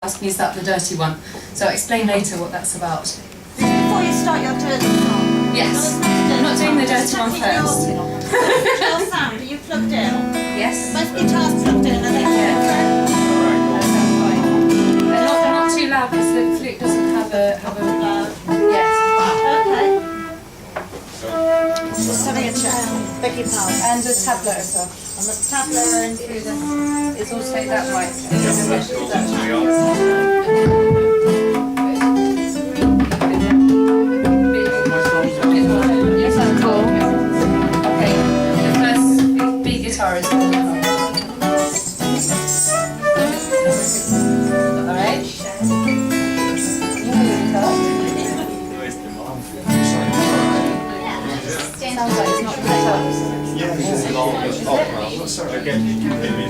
asking, is that the dirty one? So I'll explain later what that's about. Before you start your dirty part. Yes, I'm not doing the dirty one first. Your sound, are you plugged in? Yes. Both guitars plugged in, I think. Yeah. That sounds fine. They're not too loud because the flute doesn't have a yes. Okay. Just having a chat. Beg your pardon. And a tabla as well. On the tabla and through the... It's also that right. Cool. Okay, the first B guitar is alright. Sounds like it's not really sorry, again, maybe